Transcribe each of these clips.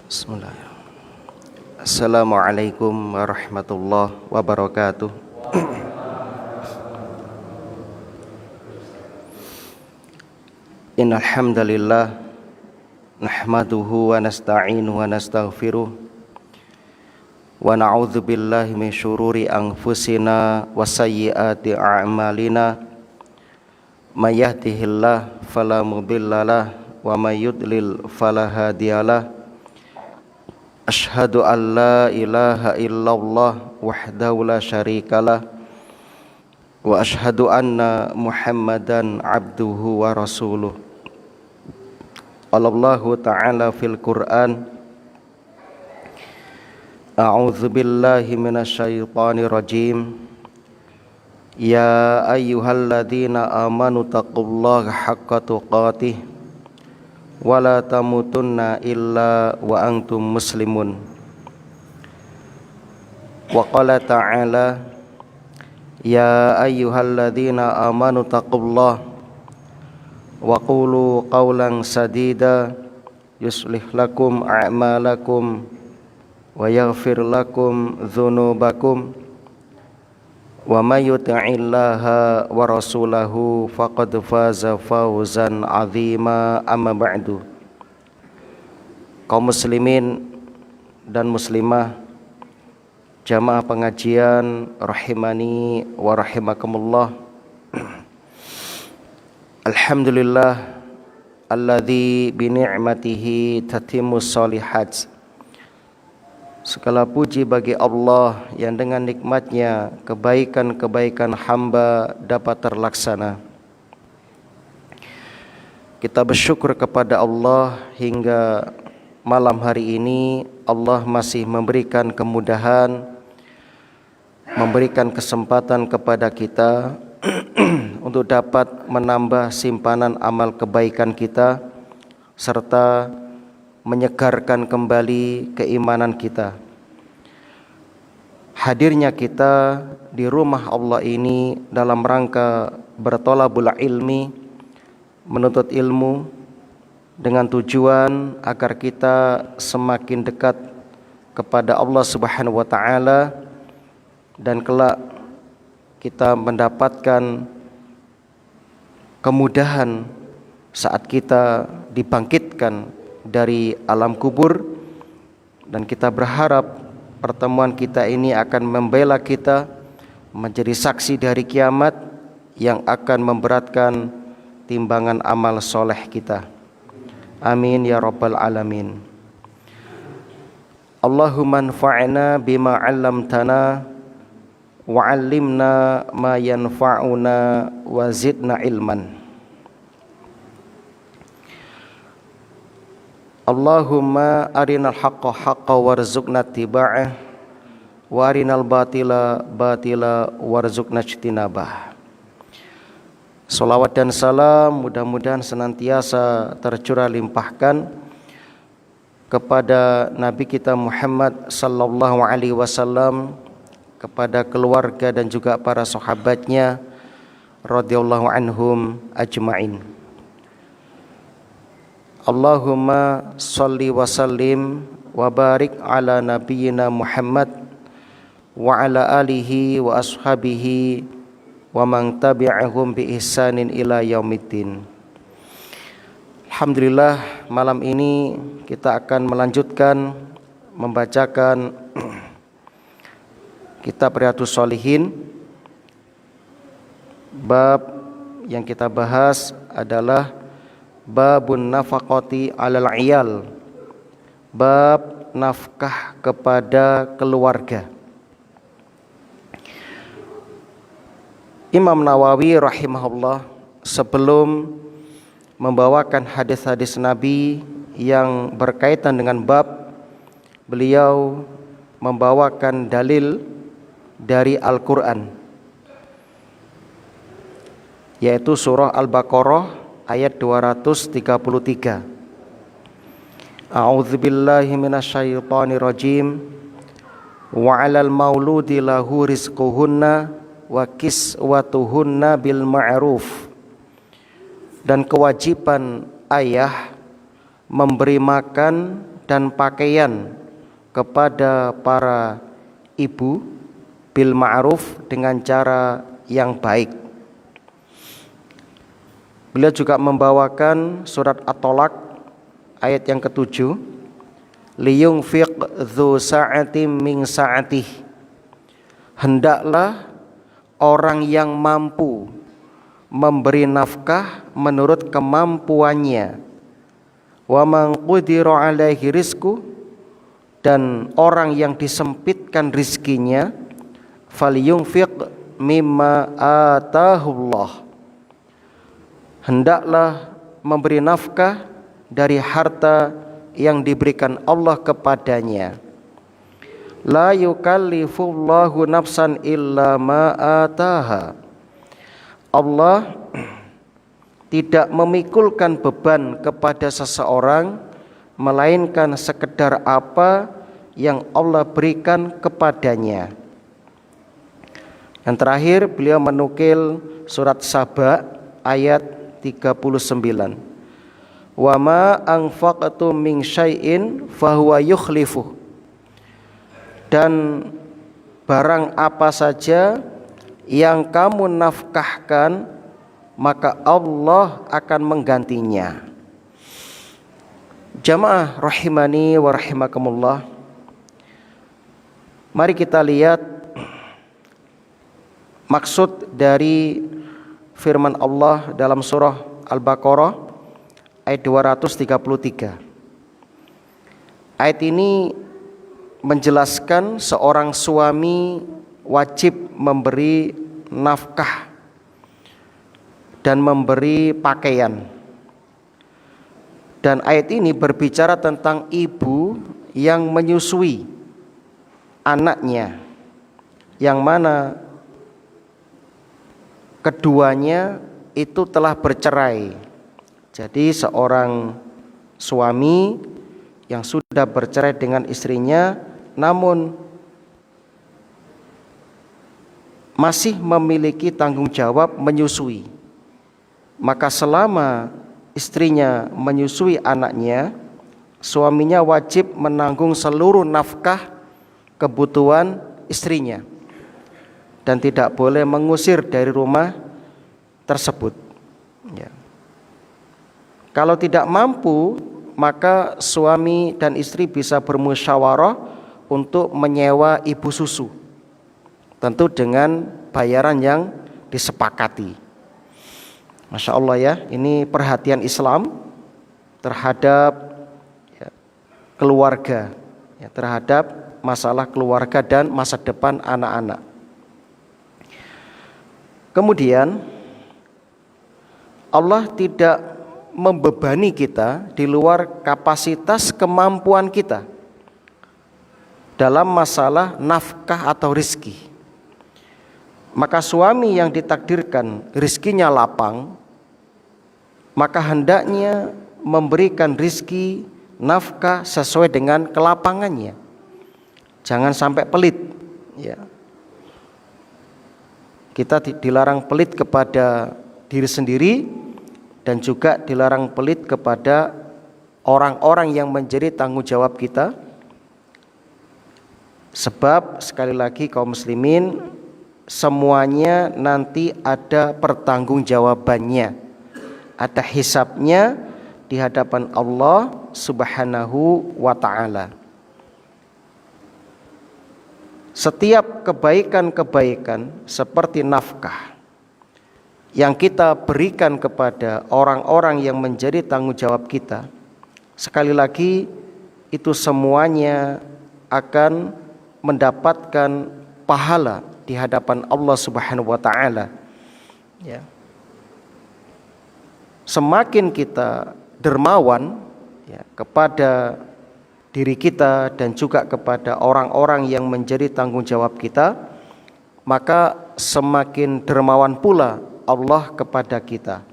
Bismillahirrahmanirrahim. Assalamualaikum warahmatullahi wabarakatuh. Innal hamdalillah nahmaduhu wa nasta'inuhu wa nastaghfiruh wa na'udzu billahi min syururi anfusina wa sayyiati a'malina. May yahdihillahu fala mudhillalah wa may yudlil fala hadiyalah. Asyhadu an la ilaha illallah wahdahu la syarikalah wa asyhadu anna Muhammadan abduhu wa rasuluh. Allahu ta'ala fil Qur'an, a'udzu billahi minasyaitonir rajim. Ya ayyuhalladzina amanu taqullaha haqqa tuqatih wa la tamutunna illa wa antum muslimun. Wa qala ta'ala, ya ayyuhalladzina amanu taqullaha wa qulu qawlan sadida yuslih lakum a'malakum wa yaghfir lakum dzunubakum wa may yuti'illaha wa rasulahu faqad faza fawzan 'azima. Amma ba'du. Kaum muslimin dan muslimah, jamaah pengajian rahimani wa rahimakumullah. Alhamdulillah alladzi bi ni'matihi tatimmus shalihat. Segala puji bagi Allah yang dengan nikmatnya kebaikan-kebaikan hamba dapat terlaksana. Kita bersyukur kepada Allah hingga malam hari ini Allah masih memberikan kemudahan, memberikan kesempatan kepada kita untuk dapat menambah simpanan amal kebaikan kita serta menyegarkan kembali keimanan kita. Hadirnya kita di rumah Allah ini dalam rangka bertolabul ilmi, menuntut ilmu dengan tujuan agar kita semakin dekat kepada Allah Subhanahu wa taala dan kelak kita mendapatkan kemudahan saat kita dibangkitkan dari alam kubur, dan kita berharap pertemuan kita ini akan membela kita menjadi saksi dari kiamat yang akan memberatkan timbangan amal soleh kita. Amin ya rabbal alamin. Allahumma anfa'na bima 'allamtana wa 'allimna ma yanfa'una wa zidna ilman. Allahumma arinal haqqa haqqa warzuqna ittiba'ah wa arinal batila batila warzuqna ijtinabah. Salawat dan salam mudah-mudahan senantiasa tercurah limpahkan kepada Nabi kita Muhammad sallallahu alaihi wasallam, kepada keluarga dan juga para sahabatnya radhiyallahu anhum ajma'in. Allahumma salli wa sallim wa barik ala nabiyyina Muhammad wa ala alihi wa ashabihi wa man tabi'ahum bi ihsanin ila yaumiddin. Alhamdulillah, malam ini kita akan melanjutkan membacakan kitab Riyadhus Shalihin. Bab yang kita bahas adalah babun nafaqati 'alal 'iyal, bab nafkah kepada keluarga. Imam Nawawi rahimahullah sebelum membawakan hadis-hadis Nabi yang berkaitan dengan bab, beliau membawakan dalil dari Al-Quran, yaitu surah Al-Baqarah ayat 233. A'udzubillahi minasyaitonirrajim. Wa 'alal mauludi lahu rizquhunna wa kiswatuhunna bil ma'ruf. Dan kewajiban ayah memberi makan dan pakaian kepada para ibu bil ma'ruf, dengan cara yang baik. Beliau juga membawakan surat At-Tolak ayat yang ke-7, liyunfiq dzu sa'atin min sa'atih, hendaklah orang yang mampu memberi nafkah menurut kemampuannya. Wa man qudira alaihi rizqu, dan orang yang disempitkan rizkinya, falyunfiq mimma atahullah, hendaklah memberi nafkah dari harta yang diberikan Allah kepadanya. La yukallifullahu nafsan illa ma ataha, Allah tidak memikulkan beban kepada seseorang melainkan sekedar apa yang Allah berikan kepadanya. Yang terakhir beliau menukil surat Saba ayat 39. Wa ma anfaqtum min syai'in fahuwa yukhlifuh, dan barang apa saja yang kamu nafkahkan maka Allah akan menggantinya. Jamaah rahimani wa rahimakumullah, mari kita lihat maksud dari firman Allah dalam surah Al-Baqarah ayat 233. Ayat ini menjelaskan seorang suami wajib memberi nafkah dan memberi pakaian. Dan ayat ini berbicara tentang ibu yang menyusui anaknya, yang mana keduanya itu telah bercerai. Jadi seorang suami yang sudah bercerai dengan istrinya namun masih memiliki tanggung jawab menyusui, maka selama istrinya menyusui anaknya, suaminya wajib menanggung seluruh nafkah kebutuhan istrinya dan tidak boleh mengusir dari rumah tersebut. Ya. Kalau tidak mampu, maka suami dan istri bisa bermusyawarah untuk menyewa ibu susu, tentu dengan bayaran yang disepakati. Masya Allah ya, ini perhatian Islam terhadap keluarga, ya, terhadap masalah keluarga dan masa depan anak-anak. Kemudian Allah tidak membebani kita di luar kapasitas kemampuan kita dalam masalah nafkah atau rizki. Maka suami yang ditakdirkan rizkinya lapang, maka hendaknya memberikan rizki nafkah sesuai dengan kelapangannya. Jangan sampai pelit, ya. Kita dilarang pelit kepada diri sendiri dan juga dilarang pelit kepada orang-orang yang menjadi tanggung jawab kita. Sebab sekali lagi kaum muslimin, semuanya nanti ada pertanggungjawabannya, ada hisabnya di hadapan Allah Subhanahu wa ta'ala. Setiap kebaikan-kebaikan seperti nafkah yang kita berikan kepada orang-orang yang menjadi tanggung jawab kita, sekali lagi itu semuanya akan mendapatkan pahala di hadapan Allah Subhanahu wa ta'ala. Ya. Semakin kita dermawan, ya, kepada diri kita dan juga kepada orang-orang yang menjadi tanggung jawab kita, maka semakin dermawan pula Allah kepada kita.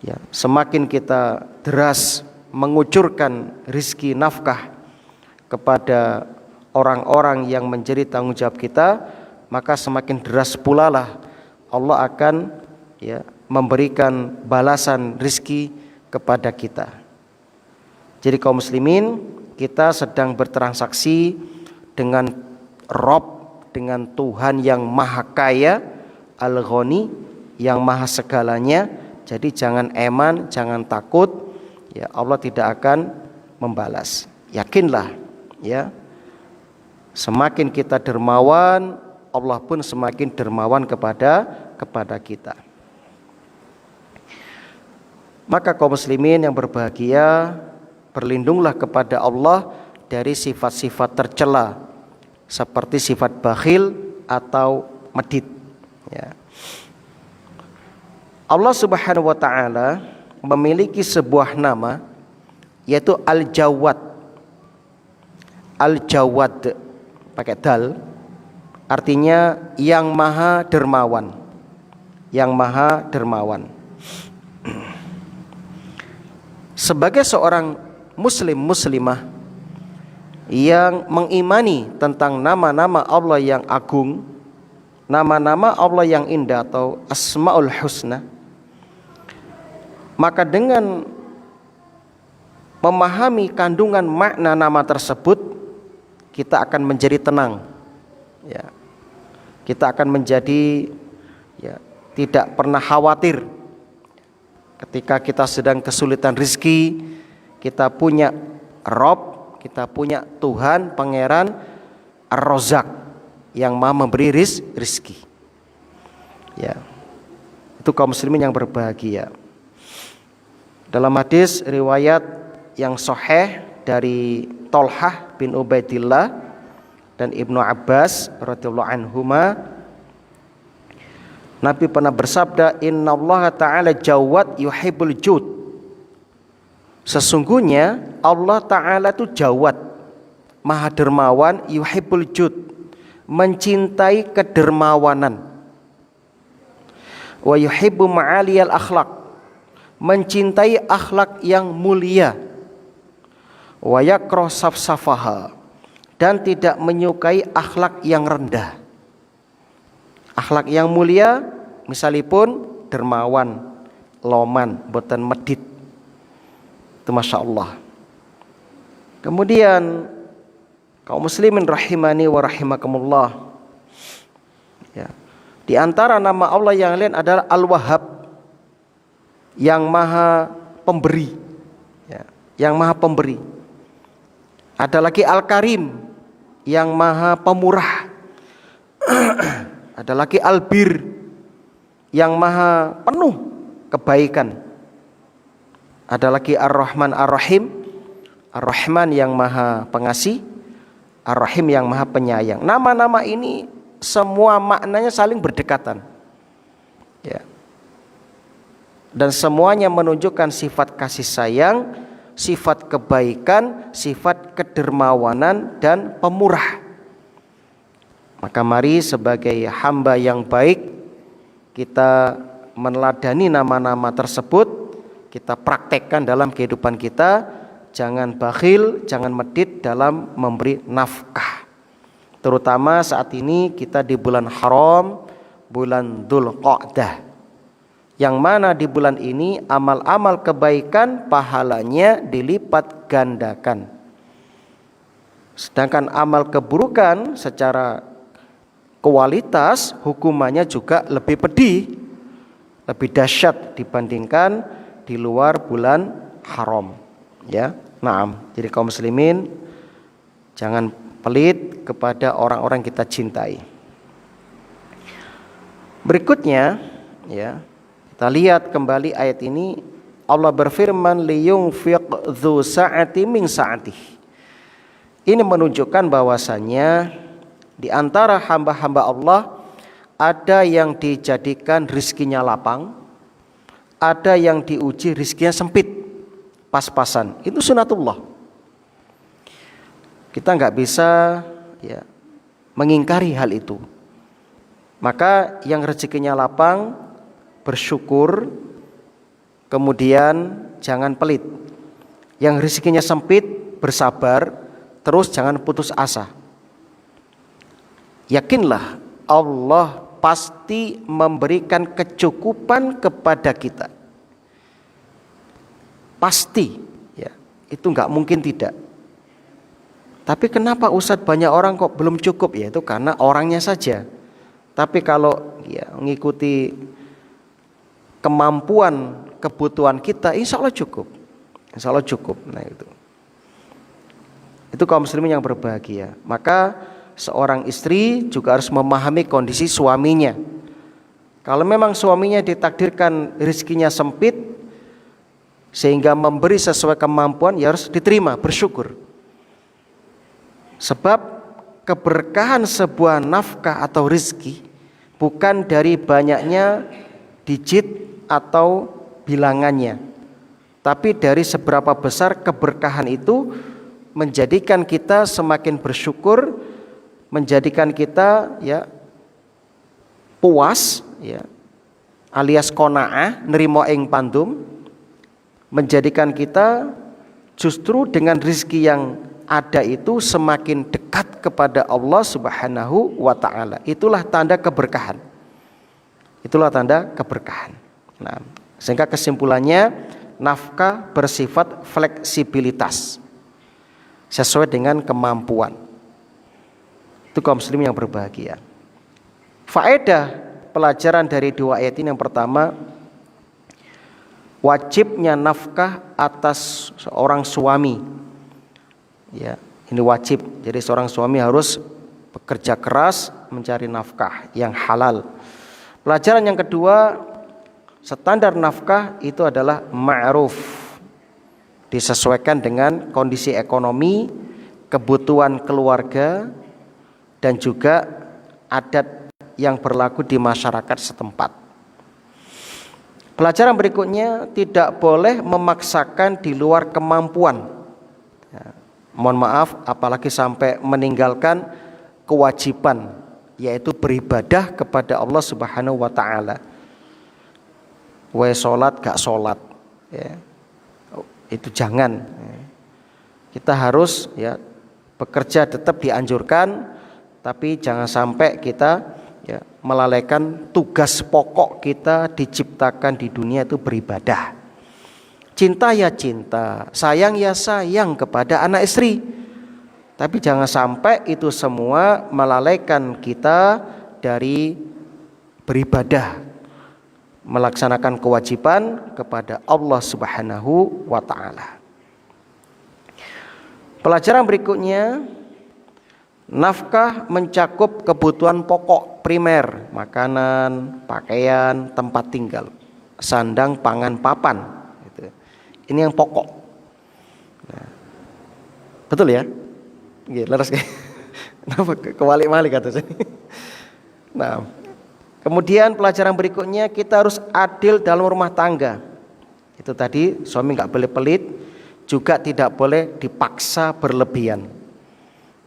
Ya, semakin kita deras mengucurkan rizki nafkah kepada orang-orang yang menjadi tanggung jawab kita, maka semakin deras pula lah Allah akan, ya, memberikan balasan rizki kepada kita. Jadi kaum muslimin, kita sedang bertransaksi dengan Rob, dengan Tuhan yang maha kaya, Al-Ghani, yang maha segalanya. Jadi jangan eman, jangan takut, ya, Allah tidak akan membalas. Yakinlah, ya. Semakin kita dermawan, Allah pun semakin dermawan kepada kita. Maka kaum muslimin yang berbahagia, berlindunglah kepada Allah dari sifat-sifat tercela seperti sifat bakhil atau medit, ya. Allah Subhanahu wa taala memiliki sebuah nama yaitu Al-Jawad. Al-Jawad pakai dal, artinya yang maha dermawan. Yang maha dermawan. Sebagai seorang muslim muslimah yang mengimani tentang nama-nama Allah yang agung, nama-nama Allah yang indah atau Asmaul Husna, maka dengan memahami kandungan makna nama tersebut, kita akan menjadi tenang, ya. Kita akan menjadi, ya, tidak pernah khawatir ketika kita sedang kesulitan rezeki. Kita punya Rob, kita punya Tuhan, Pangeran Ar-Razzaq yang maha memberi rezeki, ya. Itu kaum muslimin yang berbahagia. Dalam hadis riwayat yang sahih dari Tolhah bin Ubaidillah dan Ibnu Abbas radhiyallahu anhuma, Nabi pernah bersabda, innallaha ta'ala jawad yuhibbul jud. Sesungguhnya Allah Ta'ala itu jawad, maha dermawan, yuhibbul jud, mencintai kedermawanan. Wa yuhibbu ma'aliyal akhlaq, mencintai akhlak yang mulia. Wa yakrah safsafaha, dan tidak menyukai akhlak yang rendah. Akhlak yang mulia misalipun dermawan, loman, boten medit. Itu Masya Allah. Kemudian kaum muslimin rahimani wa rahimakumullah, ya, di antara nama Allah yang lain adalah Al-Wahhab, yang maha pemberi, ya, yang maha pemberi. Ada lagi Al-Karim, yang maha pemurah. Ada lagi Al-Bir, yang maha penuh kebaikan. Ada lagi Ar-Rahman Ar-Rahim, Ar-Rahman yang maha pengasih, Ar-Rahim yang maha penyayang. Nama-nama ini semua maknanya saling berdekatan, ya. Dan semuanya menunjukkan sifat kasih sayang, sifat kebaikan, sifat kedermawanan dan pemurah. Maka mari sebagai hamba yang baik kita meneladani nama-nama tersebut, kita praktekkan dalam kehidupan kita. Jangan bakhil, jangan medit dalam memberi nafkah. Terutama saat ini kita di bulan haram, bulan Dzulqa'dah, yang mana di bulan ini amal-amal kebaikan pahalanya dilipat gandakan. Sedangkan amal keburukan secara kualitas hukumannya juga lebih pedih, lebih dahsyat dibandingkan di luar bulan haram, ya. Naam. Jadi kaum muslimin jangan pelit kepada orang-orang kita cintai. Berikutnya, ya, kita lihat kembali ayat ini. Allah berfirman, liyunfiq dzu sa'ati min sa'atihi. Ini menunjukkan bahwasanya di antara hamba-hamba Allah ada yang dijadikan rizkinya lapang, ada yang diuji rizkinya sempit, pas-pasan. Itu sunatullah. Kita nggak bisa, ya, mengingkari hal itu. Maka yang rezekinya lapang bersyukur, kemudian jangan pelit. Yang rezekinya sempit bersabar, terus jangan putus asa. Yakinlah Allah pasti memberikan kecukupan kepada kita. Pasti, ya. Itu nggak mungkin tidak. Tapi kenapa Ustadz banyak orang kok belum cukup? Ya itu karena orangnya saja. Tapi kalau ya mengikuti kemampuan kebutuhan kita, insya Allah cukup. Insya Allah cukup. Nah itu kaum muslimin yang berbahagia. Maka seorang istri juga harus memahami kondisi suaminya. Kalau memang suaminya ditakdirkan rezekinya sempit sehingga memberi sesuai kemampuan, ya harus diterima, bersyukur. Sebab keberkahan sebuah nafkah atau rezeki bukan dari banyaknya digit atau bilangannya, tapi dari seberapa besar keberkahan itu menjadikan kita semakin bersyukur, menjadikan kita ya puas ya, alias qanaah, nerimo ing pandum, menjadikan kita justru dengan rezeki yang ada itu semakin dekat kepada Allah Subhanahu wa taala. Itulah tanda keberkahan. Itulah tanda keberkahan. Nah, sehingga kesimpulannya nafkah bersifat fleksibilitas sesuai dengan kemampuan. Itu kaum muslim yang berbahagia. Faedah pelajaran dari dua ayat ini, yang pertama, wajibnya nafkah atas seorang suami. Ya, ini wajib. Jadi seorang suami harus bekerja keras mencari nafkah yang halal. Pelajaran yang kedua, standar nafkah itu adalah ma'ruf, disesuaikan dengan kondisi ekonomi, kebutuhan keluarga, dan juga adat yang berlaku di masyarakat setempat. Pelajaran berikutnya, tidak boleh memaksakan di luar kemampuan. Ya, mohon maaf, apalagi sampai meninggalkan kewajiban, yaitu beribadah kepada Allah Subhanahu wa taala. Sholat gak sholat, ya, itu jangan. Kita harus ya bekerja tetap dianjurkan, tapi jangan sampai kita ya melalaikan tugas pokok kita diciptakan di dunia, itu beribadah. Cinta ya cinta, sayang ya sayang kepada anak istri, tapi jangan sampai itu semua melalaikan kita dari beribadah, melaksanakan kewajiban kepada Allah Subhanahu wa taala. Pelajaran berikutnya, nafkah mencakup kebutuhan pokok primer, makanan, pakaian, tempat tinggal, sandang, pangan, papan. Ini yang pokok. Nah, betul ya? Leres kayak. Kenapa kewalik-walik kata saya? Nah, kemudian pelajaran berikutnya, kita harus adil dalam rumah tangga. Itu tadi, suami nggak boleh pelit, juga tidak boleh dipaksa berlebihan.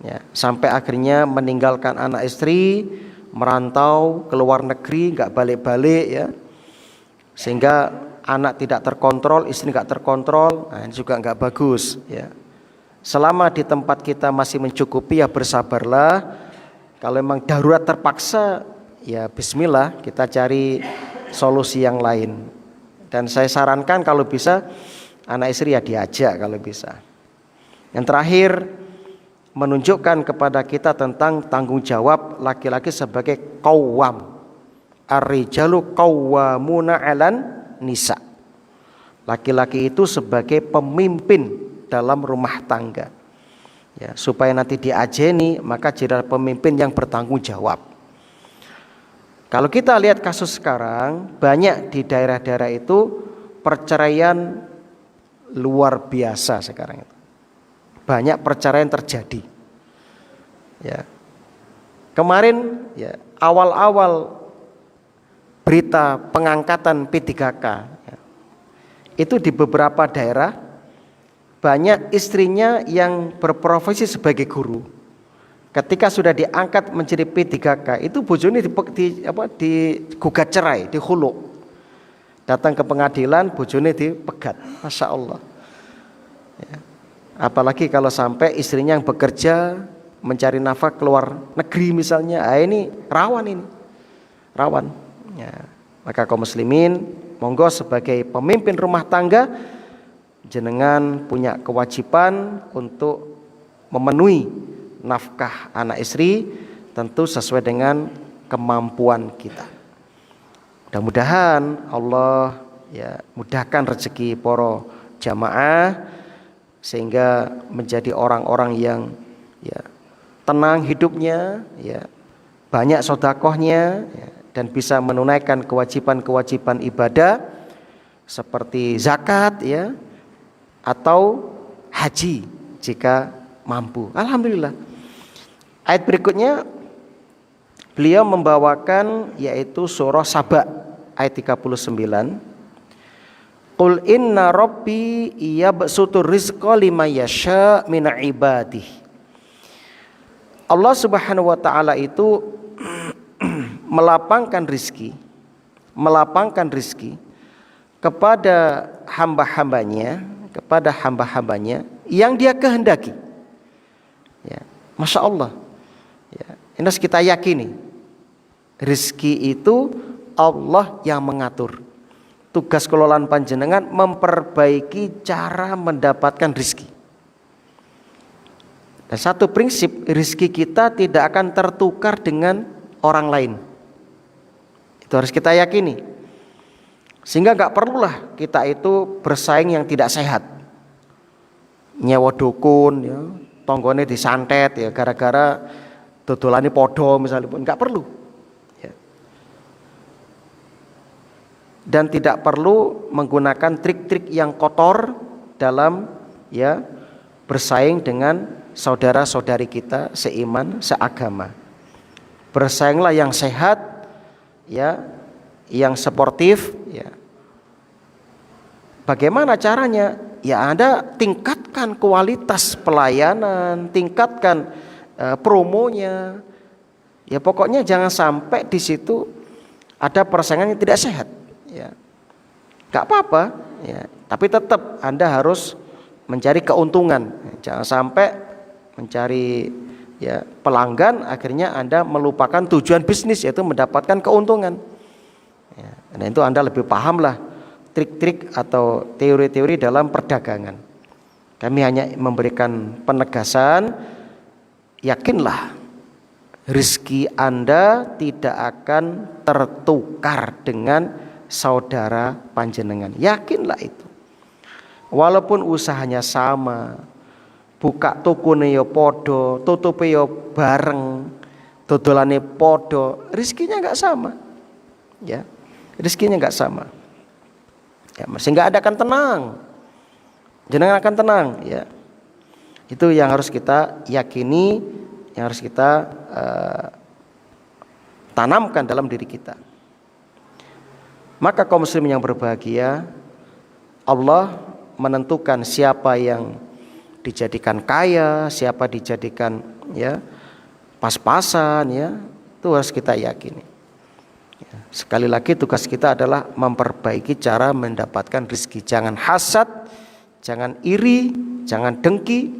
Ya, sampai akhirnya meninggalkan anak istri, merantau ke luar negeri, nggak balik-balik ya, sehingga anak tidak terkontrol, istri nggak terkontrol. Nah, ini juga nggak bagus ya. Selama di tempat kita masih mencukupi, ya bersabarlah. Kalau memang darurat terpaksa, ya bismillah, kita cari solusi yang lain. Dan saya sarankan kalau bisa anak istri ya diajak kalau bisa. Yang terakhir, menunjukkan kepada kita tentang tanggung jawab laki-laki sebagai qawwam. Ar-rijalu qawwamuna 'alan nisa. Laki-laki itu sebagai pemimpin dalam rumah tangga. Ya, supaya nanti diajeni, maka jadilah pemimpin yang bertanggung jawab. Kalau kita lihat kasus sekarang, banyak di daerah-daerah itu perceraian luar biasa sekarang itu. Banyak perceraian terjadi. Ya. Kemarin ya, awal-awal berita pengangkatan P3K ya, itu di beberapa daerah banyak istrinya yang berprofesi sebagai guru. Ketika sudah diangkat menjadi P3K, itu bojone digugat cerai, dihulu. Datang ke pengadilan, bojone dipegat. Masya Allah. Ya. Apalagi kalau sampai istrinya yang bekerja mencari nafkah keluar negeri misalnya, ini rawan ini, rawan. Ya. Maka kaum muslimin, monggo sebagai pemimpin rumah tangga, jenengan punya kewajiban untuk memenuhi nafkah anak istri, tentu sesuai dengan kemampuan kita. Mudah-mudahan Allah mudahkan rezeki para jamaah sehingga menjadi orang-orang yang tenang hidupnya, banyak sedekahnya, dan bisa menunaikan kewajiban-kewajiban ibadah seperti zakat atau haji jika mampu. Alhamdulillah. Ayat berikutnya beliau membawakan yaitu surah Saba ayat 39. Qul inna rabbi yabsutur rizqa liman yasha min ibadih. Allah Subhanahu wa taala itu melapangkan rizki kepada hamba-hambanya yang dia kehendaki. Masya Allah. Ini harus kita yakini, rizki itu Allah yang mengatur. Tugas kelolaan panjenengan memperbaiki cara mendapatkan rizki. Dan satu prinsip, rizki kita tidak akan tertukar dengan orang lain. Itu harus kita yakini. Sehingga gak perlulah kita itu bersaing yang tidak sehat. Nyewa dukun, tonggone disantet gara-gara dodolane podo misalnya pun, gak perlu. Dan tidak perlu menggunakan trik-trik yang kotor dalam bersaing dengan saudara-saudari kita seiman, seagama. Bersainglah yang sehat, yang sportif. Bagaimana caranya? Anda tingkatkan kualitas pelayanan, tingkatkan promonya. Pokoknya jangan sampai di situ ada persaingan yang tidak sehat. Gak apa-apa, tapi tetap Anda harus mencari keuntungan. Jangan sampai mencari pelanggan akhirnya Anda melupakan tujuan bisnis, yaitu mendapatkan keuntungan. Dan itu Anda lebih pahamlah trik-trik atau teori-teori dalam perdagangan. Kami hanya memberikan penegasan, yakinlah rezeki Anda tidak akan tertukar dengan saudara panjenengan. Yakinlah itu. Walaupun usahanya sama, buka tokone yo podo, tutupe yo bareng, dodolane podo, rezekinya enggak sama. Rezekinya enggak sama. Sehingga Anda akan tenang. Jenengan akan tenang, Itu yang harus kita yakini, yang harus kita tanamkan dalam diri kita. Maka kaum muslimin yang berbahagia, Allah menentukan siapa yang dijadikan kaya, siapa dijadikan pas-pasan, itu harus kita yakini. Sekali lagi tugas kita adalah memperbaiki cara mendapatkan rezeki. Jangan hasad, jangan iri, jangan dengki.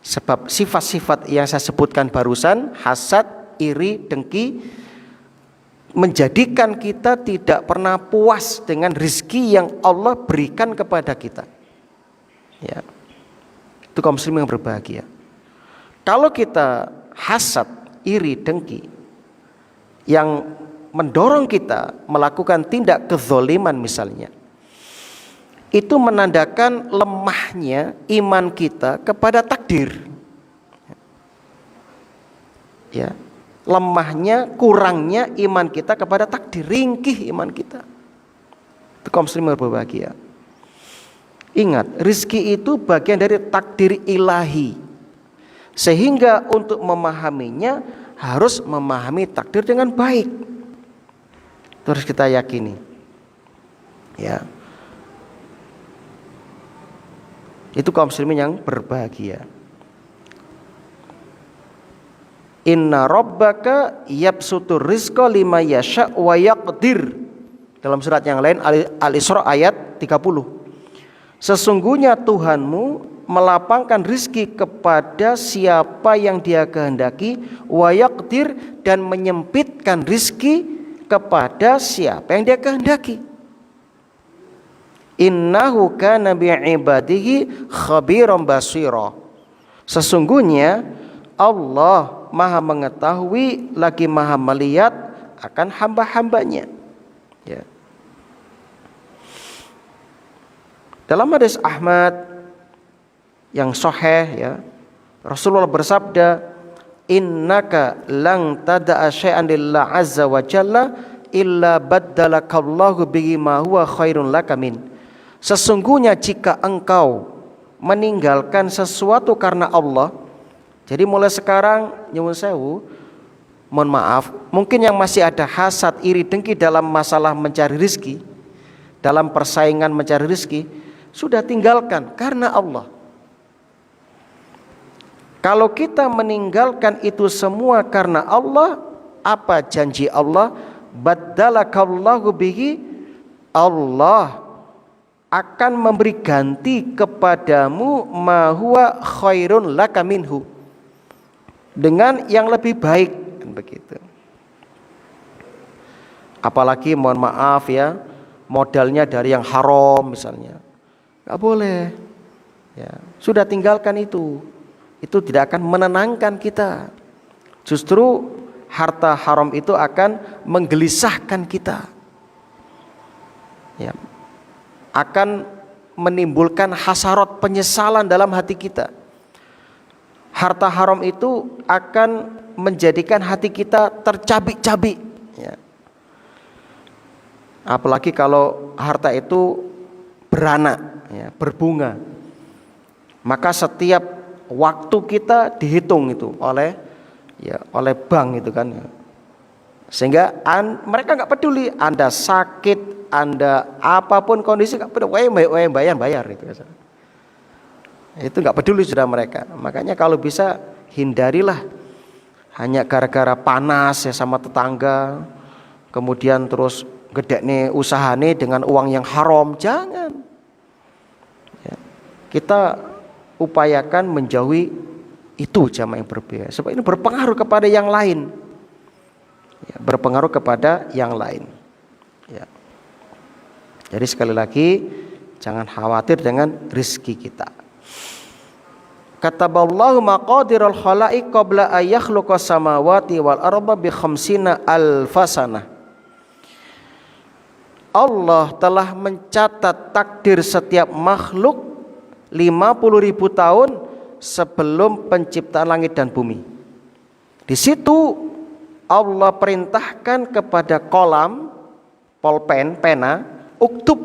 Sebab sifat-sifat yang saya sebutkan barusan, hasad, iri, dengki, menjadikan kita tidak pernah puas dengan rezeki yang Allah berikan kepada kita. Itu kaum muslimin yang berbahagia. Kalau kita hasad, iri, dengki, yang mendorong kita melakukan tindak kezoliman misalnya, itu menandakan lemahnya iman kita kepada takdir. Lemahnya, kurangnya iman kita kepada takdir, ringkih iman kita. Itu kaum muslimin berbahagia. Ingat, rizki itu bagian dari takdir ilahi. Sehingga untuk memahaminya harus memahami takdir dengan baik. Itu harus kita yakini. Itu kaum muslimin yang berbahagia. Inna rabbaka yabsutur rizqa liman yasha wa yaqdir. Dalam surat yang lain Al-Isra ayat 30. Sesungguhnya Tuhanmu melapangkan rizki kepada siapa yang Dia kehendaki, wa yaqdir, dan menyempitkan rizki kepada siapa yang Dia kehendaki. Innahu kana bi'ibadihi khabiran basira. Sesungguhnya Allah Maha mengetahui lagi Maha melihat akan hamba-hambanya. Ya. Dalam hadis Ahmad yang sahih, ya, Rasulullah bersabda, innaka lang tada'a syai'an lillah azza wa jalla illa baddalakallahu bihi ma huwa khairun laka min. Sesungguhnya jika engkau meninggalkan sesuatu karena Allah, jadi mulai sekarang nyuwun sewu, mohon maaf, mungkin yang masih ada hasad, iri, dengki dalam masalah mencari rizki, dalam persaingan mencari rizki, sudah tinggalkan karena Allah. Kalau kita meninggalkan itu semua karena Allah, apa janji Allah? Baddalakallahu bihi, Allah akan memberi ganti kepadamu ma huwa khairun laka minhu, dengan yang lebih baik, kan begitu. Apalagi mohon maaf ya, modalnya dari yang haram misalnya, nggak boleh. Ya, sudah tinggalkan itu tidak akan menenangkan kita. Justru harta haram itu akan menggelisahkan kita. Ya, akan menimbulkan hasarat penyesalan dalam hati kita. Harta haram itu akan menjadikan hati kita tercabik-cabik. Ya. Apalagi kalau harta itu beranak, ya, berbunga, maka setiap waktu kita dihitung itu oleh bank itu kan, ya. Sehingga mereka nggak peduli Anda sakit, Anda apapun kondisi, nggak peduli, bayar itu. Itu nggak peduli sudah mereka. Makanya kalau bisa hindarilah hanya gara-gara panas ya sama tetangga, kemudian terus gedekne usahane dengan uang yang haram, jangan. Ya. Kita upayakan menjauhi itu jamaah yang berbeda, sebab ini berpengaruh kepada yang lain. Ya, berpengaruh kepada yang lain. Ya. Jadi sekali lagi jangan khawatir dengan rizki kita. Kataballahu maqadiral khalaiq qabla ay yakhluqas samawati wal arda bi khamsina alfasana. Allah telah mencatat takdir setiap makhluk 50.000 tahun sebelum penciptaan langit dan bumi. Di situ Allah perintahkan kepada kolam, polpen, pena, uktub,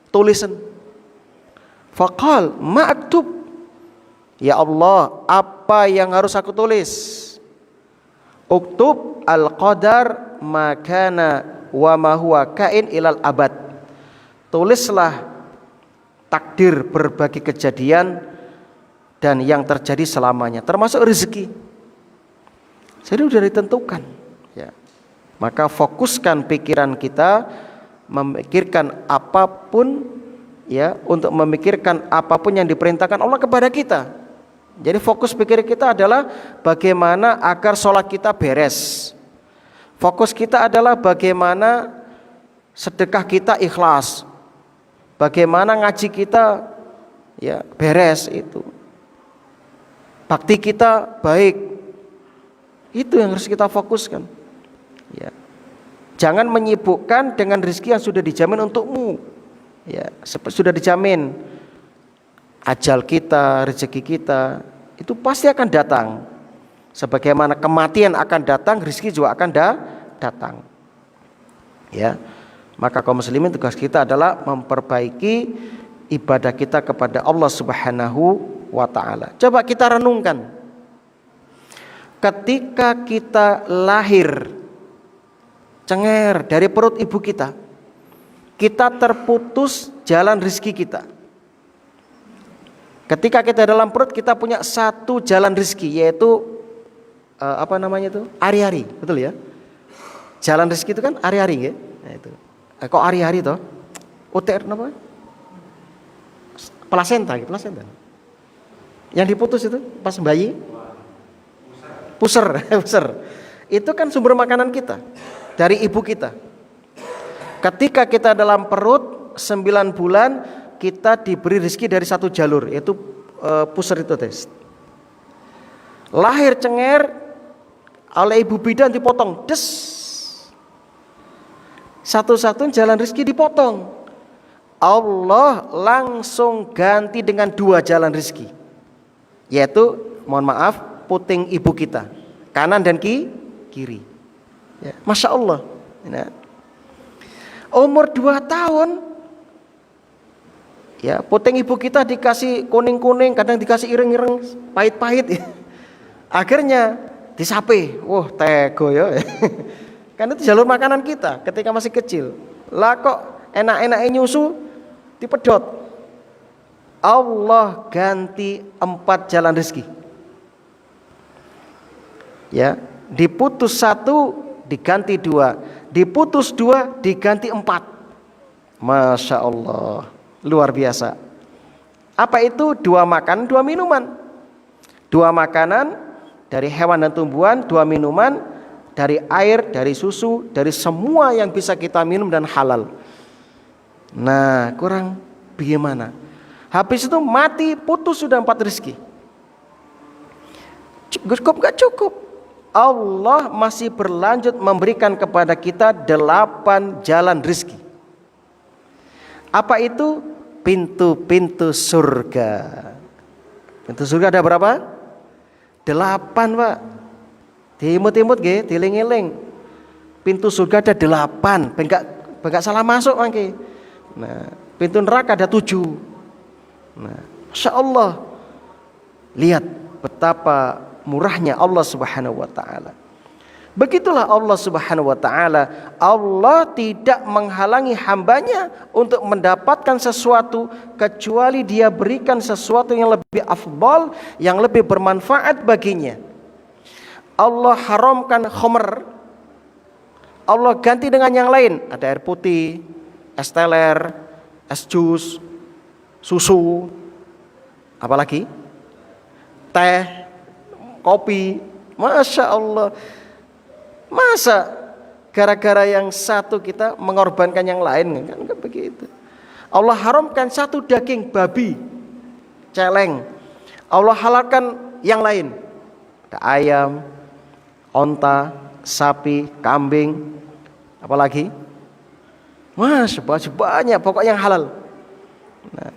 tulisan. Faqal ma'aktub, ya Allah, apa yang harus aku tulis? Uktub al-qadar makana wa ma huwa kain ilal abad. Tulislah takdir berbagai kejadian dan yang terjadi selamanya, termasuk rezeki. Jadi sudah ditentukan, ya. Maka fokuskan pikiran kita memikirkan apapun, ya, untuk memikirkan apapun yang diperintahkan Allah kepada kita. Jadi fokus pikir kita adalah bagaimana agar sholat kita beres. Fokus kita adalah bagaimana sedekah kita ikhlas, bagaimana ngaji kita, ya, beres itu. Bakti kita baik. Itu yang harus kita fokuskan. Ya. Jangan menyibukkan dengan rezeki yang sudah dijamin untukmu. Ya, sudah dijamin. Ajal kita, rezeki kita itu pasti akan datang. Sebagaimana kematian akan datang, rezeki juga akan datang. Ya. Maka kaum muslimin, tugas kita adalah memperbaiki ibadah kita kepada Allah Subhanahu wa taala. Coba kita renungkan. Ketika kita lahir cenger dari perut ibu kita terputus jalan rezeki kita. Ketika kita dalam perut, kita punya satu jalan rezeki, yaitu ari-ari, betul ya? Jalan rezeki itu kan ari-ari, ya? Nah, itu. Kok ari-ari toh? UTR apa? Plasenta. Yang diputus itu pas bayi. Puser. Itu kan sumber makanan kita dari ibu kita. Ketika kita dalam perut, 9 bulan kita diberi rezeki dari satu jalur, yaitu pusar itu tes. Lahir cenger oleh ibu bidan dipotong, des. Satu-satunya jalan rezeki dipotong. Allah langsung ganti dengan 2 jalan rezeki, yaitu mohon maaf puting ibu kita, kanan dan kiri. Ya, Masya Allah. Ya. Umur 2 tahun, ya puting ibu kita dikasih kuning-kuning, kadang dikasih ireng-ireng, pahit-pahit. Akhirnya disape, wah tego ya. Kan itu jalur makanan kita ketika masih kecil. Lah kok enak-enaknya nyusu dipedot. Allah ganti 4 jalan rezeki. Ya, diputus 1 diganti 2, diputus 2 diganti 4. Masya Allah, luar biasa. Apa itu? 2 makanan, 2 minuman. 2 makanan dari hewan dan tumbuhan, 2 minuman dari air, dari susu, dari semua yang bisa kita minum dan halal. Nah, kurang bagaimana? Habis itu mati, putus sudah 4 rezeki. Cukup gak cukup? Allah masih berlanjut memberikan kepada kita 8 jalan rezeki. Apa itu? Pintu-pintu surga. Pintu surga ada berapa? 8, Pak. Dimut-imut nggih, dieling-eling. Pintu surga ada 8, bengak salah masuk mangke. Nah, pintu neraka ada 7. Nah, Masya Allah. Lihat betapa murahnya Allah Subhanahu wa taala. Begitulah Allah Subhanahu wa taala. Allah tidak menghalangi hambanya untuk mendapatkan sesuatu kecuali Dia berikan sesuatu yang lebih afdal, yang lebih bermanfaat baginya. Allah haramkan khamr, Allah ganti dengan yang lain. Ada air putih, es teler, es jus, susu, apalagi teh, kopi. Masya Allah. Masa gara-gara yang satu kita mengorbankan yang lain? Kan enggak begitu. Allah haramkan satu daging babi, celeng. Allah halalkan yang lain. Ada ayam, onta, sapi, kambing, apalagi? Masya Allah, banyak pokoknya yang halal. Nah,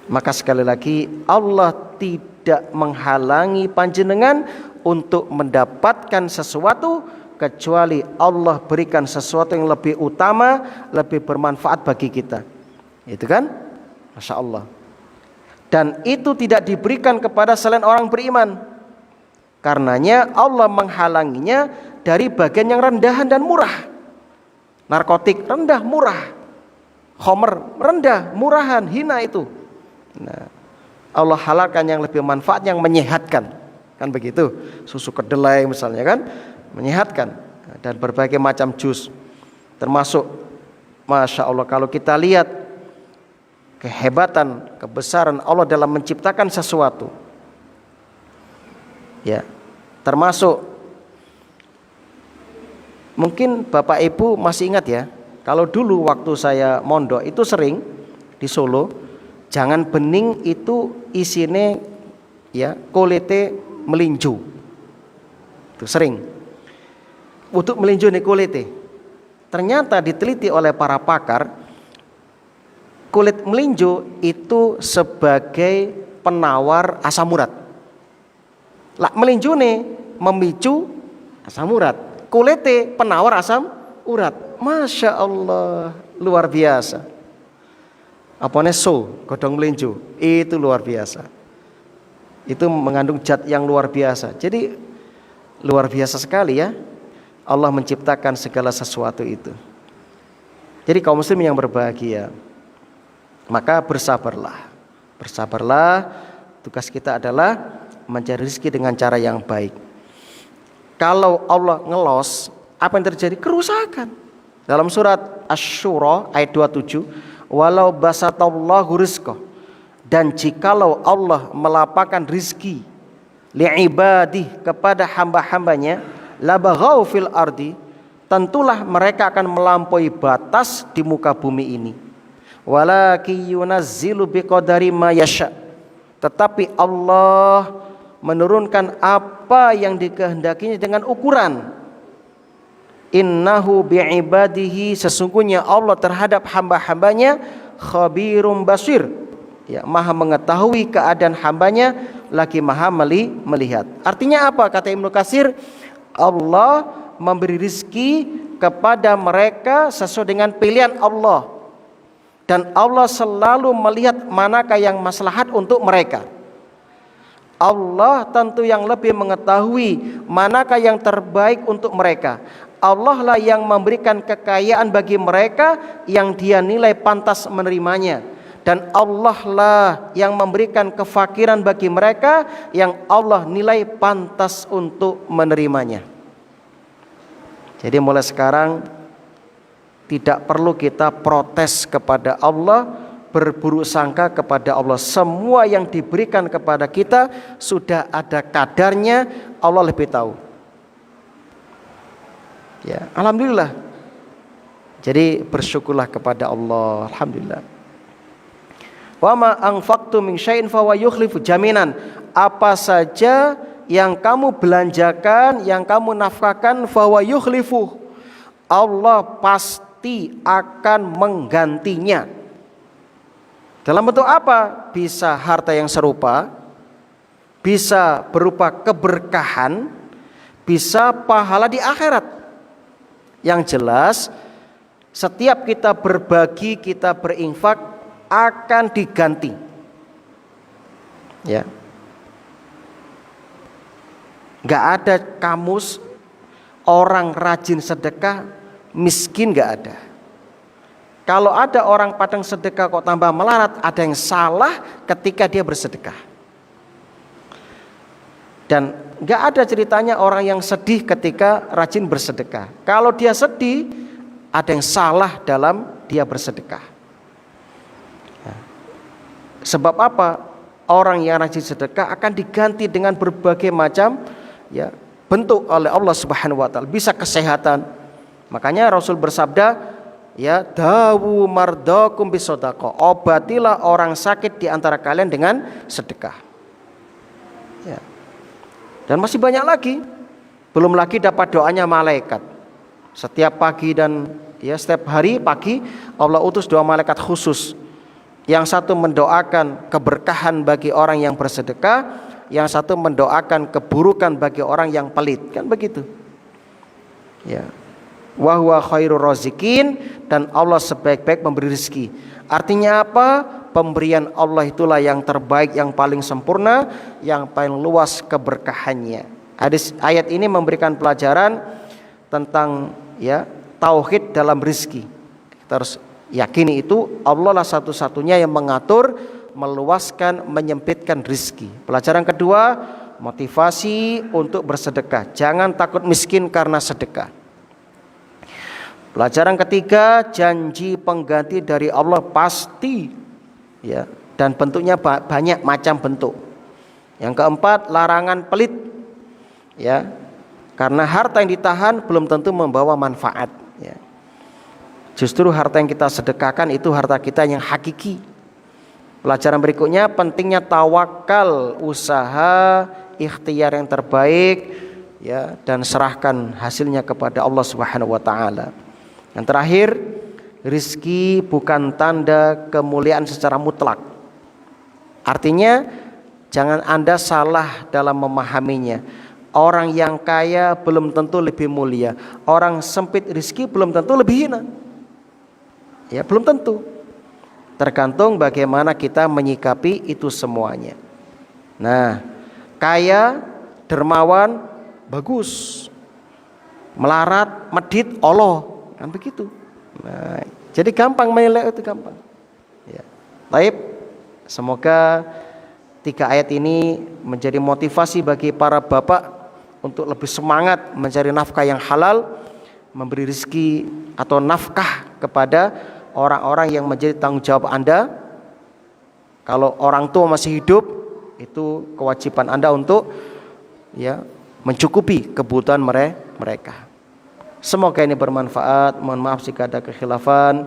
maka sekali lagi Allah tidak menghalangi panjenengan untuk mendapatkan sesuatu kecuali Allah berikan sesuatu yang lebih utama, lebih bermanfaat bagi kita. Itu kan? Masya Allah. Dan itu tidak diberikan kepada selain orang beriman. Karenanya Allah menghalanginya dari bagian yang rendahan dan murah. Narkotik rendah, murah. Khamr rendah, murahan, hina itu. Nah, Allah halalkan yang lebih manfaat, yang menyehatkan. Kan begitu, susu kedelai misalnya kan, menyehatkan. Dan berbagai macam jus. Termasuk, Masya Allah, kalau kita lihat kehebatan, kebesaran Allah dalam menciptakan sesuatu. Ya, termasuk mungkin Bapak Ibu masih ingat ya, kalau dulu waktu saya mondok itu sering di Solo, jangan bening itu isine ya kulite melinju. Itu sering. Untuk melinju nih kulite. Ternyata diteliti oleh para pakar, kulit melinju itu sebagai penawar asam urat. Lah melinju nih memicu asam urat. Kulite penawar asam urat. Masya Allah, luar biasa. Apane godhong melinju, itu luar biasa. Itu mengandung zat yang luar biasa. Jadi luar biasa sekali ya, Allah menciptakan segala sesuatu itu. Jadi kaum muslim yang berbahagia, maka bersabarlah. Bersabarlah, tugas kita adalah mencari rezeki dengan cara yang baik. Kalau Allah ngelos, apa yang terjadi? Kerusakan. Dalam surat Asy-Syura ayat 27, walau basatallahu rizqah, dan jikalau Allah melapangkan rizki li'ibadih kepada hamba-hambanya, labaghaw fil ardi, tentulah mereka akan melampaui batas di muka bumi ini. Walaki yunazzilu biqadari ma yasha. Tetapi Allah menurunkan apa yang dikehendakinya dengan ukuran. Innahu bi'ibadihi, sesungguhnya Allah terhadap hamba-hambanya khabirum basir, ya, maha mengetahui keadaan hambanya, lagi maha melihat. Artinya apa? Kata Ibnu Katsir, Allah memberi rizki kepada mereka sesuai dengan pilihan Allah, dan Allah selalu melihat manakah yang maslahat untuk mereka. Allah tentu yang lebih mengetahui manakah yang terbaik untuk mereka. Allah lah yang memberikan kekayaan bagi mereka yang Dia nilai pantas menerimanya, dan Allah lah yang memberikan kefakiran bagi mereka yang Allah nilai pantas untuk menerimanya. Jadi mulai sekarang tidak perlu kita protes kepada Allah, berburuk sangka kepada Allah. Semua yang diberikan kepada kita sudah ada kadarnya, Allah lebih tahu. Ya, alhamdulillah. Jadi bersyukurlah kepada Allah. Alhamdulillah. Wa ma anfaqtu min syai'in fa huwa yukhlifu, jaminan apa saja yang kamu belanjakan, yang kamu nafkahkan, fa huwa yukhlifu, Allah pasti akan menggantinya. Dalam bentuk apa? Bisa harta yang serupa, bisa berupa keberkahan, bisa pahala di akhirat. Yang jelas setiap kita berbagi, kita berinfak akan diganti. Ya. Enggak ada kamus orang rajin sedekah miskin, enggak ada. Kalau ada orang padang sedekah kok tambah melarat, ada yang salah ketika dia bersedekah. Dan enggak ada ceritanya orang yang sedih ketika rajin bersedekah. Kalau dia sedih, ada yang salah dalam dia bersedekah. Ya. Sebab apa? Orang yang rajin sedekah akan diganti dengan berbagai macam, ya, bentuk oleh Allah Subhanahu wa taala. Bisa kesehatan. Makanya Rasul bersabda, ya, dawu mardakum bisodaqah, obatilah orang sakit di antara kalian dengan sedekah. Ya. Dan masih banyak lagi. Belum lagi dapat doanya malaikat. Setiap pagi dan ya setiap hari pagi Allah utus 2 malaikat khusus. Yang satu mendoakan keberkahan bagi orang yang bersedekah, yang satu mendoakan keburukan bagi orang yang pelit. Kan begitu. Ya. Wa huwa khairur razikin, dan Allah sebaik-baik memberi rezeki. Artinya apa? Pemberian Allah itulah yang terbaik, yang paling sempurna, yang paling luas keberkahannya. Ayat ini memberikan pelajaran tentang, ya, tauhid dalam rezeki. Kita harus yakini itu Allah lah satu-satunya yang mengatur, meluaskan, menyempitkan rezeki. Pelajaran kedua, motivasi untuk bersedekah. Jangan takut miskin karena sedekah. Pelajaran ketiga, janji pengganti dari Allah pasti, ya, dan bentuknya banyak macam bentuk. Yang keempat, larangan pelit, ya, karena harta yang ditahan belum tentu membawa manfaat, ya. Justru harta yang kita sedekahkan itu harta kita yang hakiki. Pelajaran berikutnya, pentingnya tawakal, usaha, ikhtiar yang terbaik, ya, dan serahkan hasilnya kepada Allah Subhanahu wa taala. Yang terakhir, rizki bukan tanda kemuliaan secara mutlak. Artinya jangan Anda salah dalam memahaminya. Orang yang kaya belum tentu lebih mulia. Orang sempit rizki belum tentu lebih hina. Ya, belum tentu. Tergantung bagaimana kita menyikapi itu semuanya. Nah, kaya, dermawan, bagus. Melarat, medit, Allah. Kan begitu. Nah, jadi gampang menilai itu, gampang. Ya. Baik, semoga 3 ayat ini menjadi motivasi bagi para bapak untuk lebih semangat mencari nafkah yang halal, memberi rezeki atau nafkah kepada orang-orang yang menjadi tanggung jawab Anda. Kalau orang tua masih hidup, itu kewajiban Anda untuk, ya, mencukupi kebutuhan mereka. Semoga ini bermanfaat. Mohon maaf jika ada kekhilafan.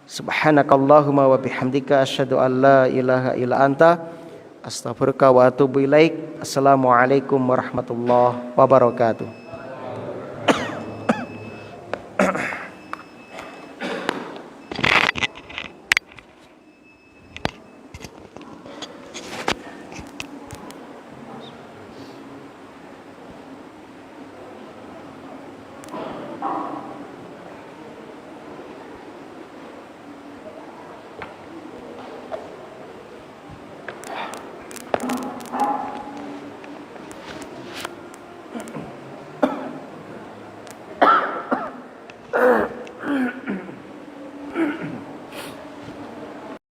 Subhanakallahumma wa bihamdika asyhadu an la ilaha illa anta astaghfiruka wa atubu ilaik. Assalamualaikum warahmatullahi wabarakatuh.